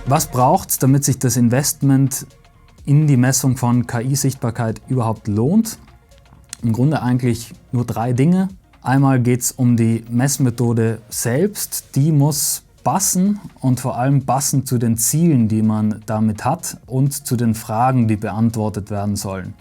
Was braucht es, damit sich das Investment in die Messung von KI-Sichtbarkeit überhaupt lohnt? Im Grunde eigentlich nur 3 Dinge. Einmal geht es um die Messmethode selbst. Die muss passen und vor allem passen zu den Zielen, die man damit hat und zu den Fragen, die beantwortet werden sollen.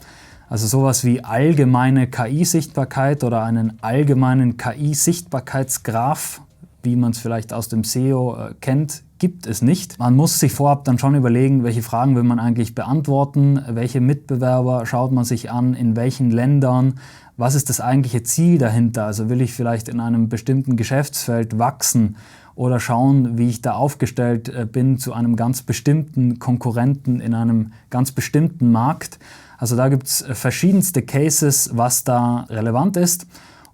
Also sowas wie allgemeine KI-Sichtbarkeit oder einen allgemeinen KI-Sichtbarkeitsgraph, wie man es vielleicht aus dem SEO kennt, gibt es nicht. Man muss sich vorab dann schon überlegen, welche Fragen will man eigentlich beantworten, welche Mitbewerber schaut man sich an, in welchen Ländern, was ist das eigentliche Ziel dahinter? Also will ich vielleicht in einem bestimmten Geschäftsfeld wachsen oder schauen, wie ich da aufgestellt bin zu einem ganz bestimmten Konkurrenten in einem ganz bestimmten Markt. Also da gibt es verschiedenste Cases, was da relevant ist.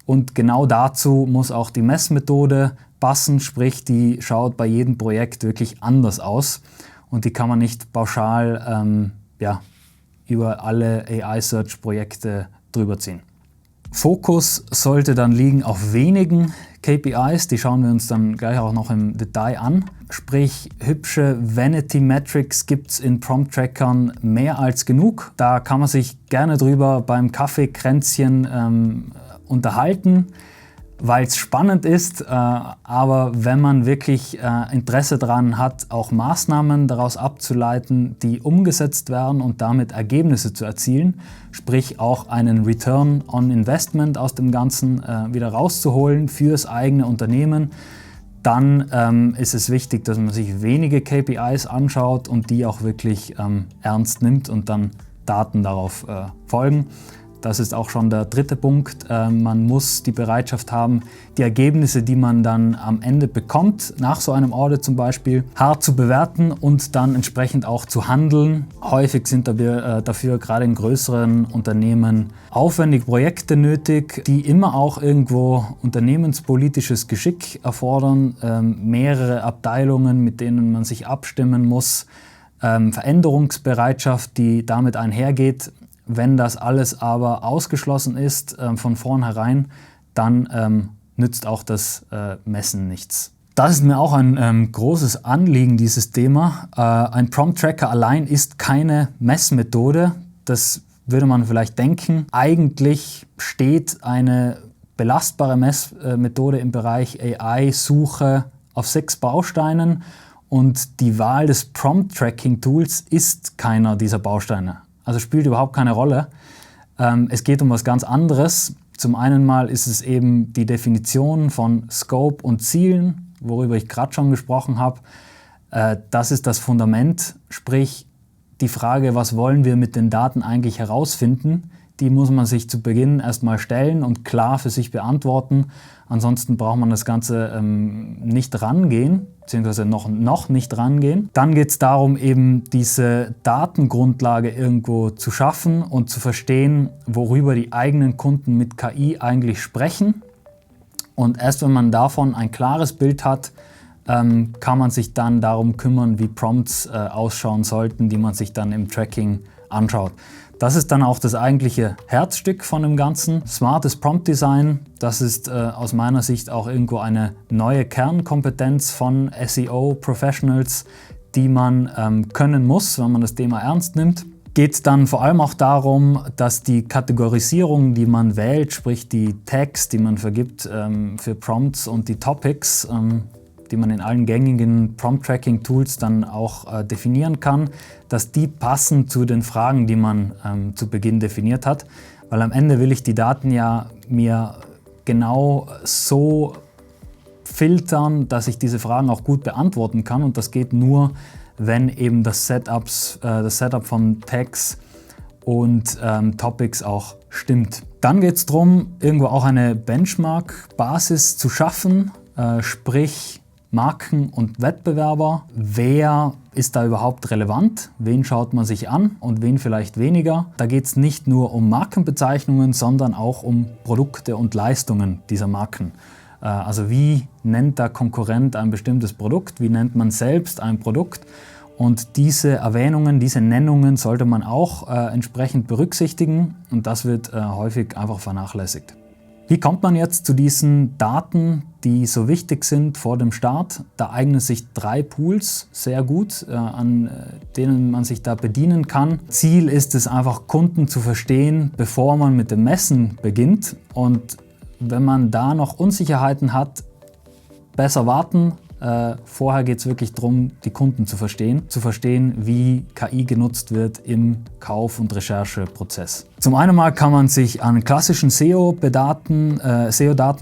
Und genau dazu muss auch die Messmethode passen, sprich die schaut bei jedem Projekt wirklich anders aus und die kann man nicht pauschal über alle AI-Search-Projekte drüber ziehen. Fokus sollte dann liegen auf wenigen KPIs, die schauen wir uns dann gleich auch noch im Detail an. Sprich, hübsche Vanity Metrics gibt es in Prompt-Trackern mehr als genug. Da kann man sich gerne drüber beim Kaffeekränzchen unterhalten, weil es spannend ist, aber wenn man wirklich Interesse daran hat, auch Maßnahmen daraus abzuleiten, die umgesetzt werden und damit Ergebnisse zu erzielen, sprich auch einen Return on Investment aus dem Ganzen wieder rauszuholen fürs eigene Unternehmen, dann ist es wichtig, dass man sich wenige KPIs anschaut und die auch wirklich ernst nimmt und dann Daten darauf folgen. Das ist auch schon der 3. Punkt. Man muss die Bereitschaft haben, die Ergebnisse, die man dann am Ende bekommt, nach so einem Audit zum Beispiel, hart zu bewerten und dann entsprechend auch zu handeln. Häufig sind dafür gerade in größeren Unternehmen aufwendige Projekte nötig, die immer auch irgendwo unternehmenspolitisches Geschick erfordern, mehrere Abteilungen, mit denen man sich abstimmen muss, Veränderungsbereitschaft, die damit einhergeht. Wenn das alles aber ausgeschlossen ist von vornherein, dann nützt auch das Messen nichts. Das ist mir auch ein großes Anliegen, dieses Thema. Ein Prompt-Tracker allein ist keine Messmethode. Das würde man vielleicht denken. Eigentlich steht eine belastbare Messmethode im Bereich AI-Suche auf 6 Bausteinen und die Wahl des Prompt-Tracking-Tools ist keiner dieser Bausteine. Also spielt überhaupt keine Rolle. Es geht um was ganz anderes. Zum einen mal ist es eben die Definition von Scope und Zielen, worüber ich gerade schon gesprochen habe. Das ist das Fundament, sprich die Frage, was wollen wir mit den Daten eigentlich herausfinden, die muss man sich zu Beginn erstmal stellen und klar für sich beantworten. Ansonsten braucht man das Ganze nicht rangehen, beziehungsweise noch nicht rangehen. Dann geht es darum, eben diese Datengrundlage irgendwo zu schaffen und zu verstehen, worüber die eigenen Kunden mit KI eigentlich sprechen. Und erst wenn man davon ein klares Bild hat, kann man sich dann darum kümmern, wie Prompts ausschauen sollten, die man sich dann im Tracking anschaut. Das ist dann auch das eigentliche Herzstück von dem Ganzen. Smartes Prompt Design, das ist aus meiner Sicht auch irgendwo eine neue Kernkompetenz von SEO-Professionals, die man können muss, wenn man das Thema ernst nimmt. Geht es dann vor allem auch darum, dass die Kategorisierung, die man wählt, sprich die Tags, die man vergibt für Prompts und die Topics, die man in allen gängigen Prompt-Tracking-Tools dann auch definieren kann, dass die passen zu den Fragen, die man zu Beginn definiert hat. Weil am Ende will ich die Daten ja mir genau so filtern, dass ich diese Fragen auch gut beantworten kann. Und das geht nur, wenn eben das Setup von Tags und Topics auch stimmt. Dann geht es darum, irgendwo auch eine Benchmark-Basis zu schaffen, sprich Marken und Wettbewerber. Wer ist da überhaupt relevant? Wen schaut man sich an und wen vielleicht weniger? Da geht es nicht nur um Markenbezeichnungen, sondern auch um Produkte und Leistungen dieser Marken. Also wie nennt der Konkurrent ein bestimmtes Produkt? Wie nennt man selbst ein Produkt? Und diese Erwähnungen, diese Nennungen sollte man auch entsprechend berücksichtigen und das wird häufig einfach vernachlässigt. Wie kommt man jetzt zu diesen Daten, die so wichtig sind vor dem Start. Da eignen sich 3 Pools sehr gut, an denen man sich da bedienen kann. Ziel ist es einfach, Kunden zu verstehen, bevor man mit dem Messen beginnt. Und wenn man da noch Unsicherheiten hat, besser warten. Vorher geht es wirklich darum, die Kunden zu verstehen, wie KI genutzt wird im Kauf- und Rechercheprozess. Zum einen mal kann man sich an klassischen SEO-Daten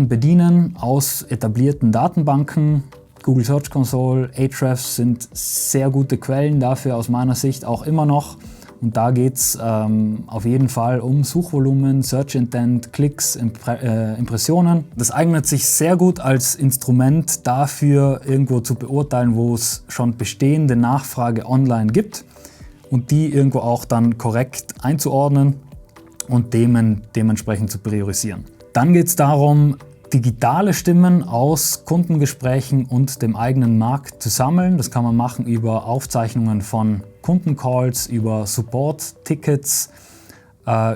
bedienen aus etablierten Datenbanken. Google Search Console, Ahrefs sind sehr gute Quellen dafür aus meiner Sicht auch immer noch. Und da geht es auf jeden Fall um Suchvolumen, Search Intent, Klicks, Impressionen. Das eignet sich sehr gut als Instrument dafür, irgendwo zu beurteilen, wo es schon bestehende Nachfrage online gibt und die irgendwo auch dann korrekt einzuordnen und dementsprechend zu priorisieren. Dann geht es darum, digitale Stimmen aus Kundengesprächen und dem eigenen Markt zu sammeln. Das kann man machen über Aufzeichnungen von Kundencalls, über Support-Tickets,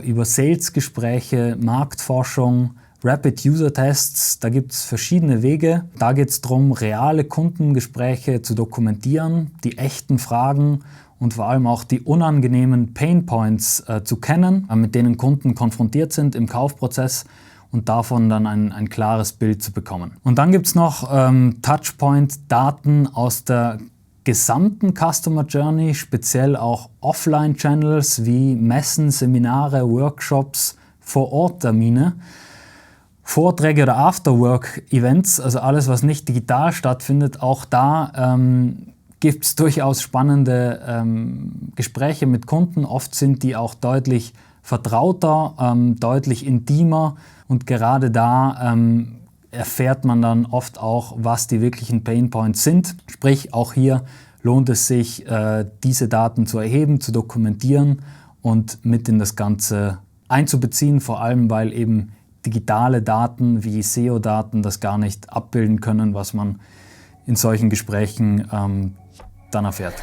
über Sales-Gespräche, Marktforschung, Rapid-User-Tests. Da gibt es verschiedene Wege. Da geht es darum, reale Kundengespräche zu dokumentieren, die echten Fragen und vor allem auch die unangenehmen Painpoints zu kennen, mit denen Kunden konfrontiert sind im Kaufprozess und davon dann ein klares Bild zu bekommen. Und dann gibt es noch Touchpoint-Daten aus der gesamten Customer Journey, speziell auch Offline-Channels wie Messen, Seminare, Workshops, Vor-Ort-Termine, Vorträge oder Afterwork-Events, also alles, was nicht digital stattfindet. Auch da gibt es durchaus spannende Gespräche mit Kunden. Oft sind die auch deutlich vertrauter, deutlich intimer und gerade da erfährt man dann oft auch, was die wirklichen Painpoints sind. Sprich, auch hier lohnt es sich, diese Daten zu erheben, zu dokumentieren und mit in das Ganze einzubeziehen, vor allem weil eben digitale Daten wie SEO-Daten das gar nicht abbilden können, was man in solchen Gesprächen dann erfährt.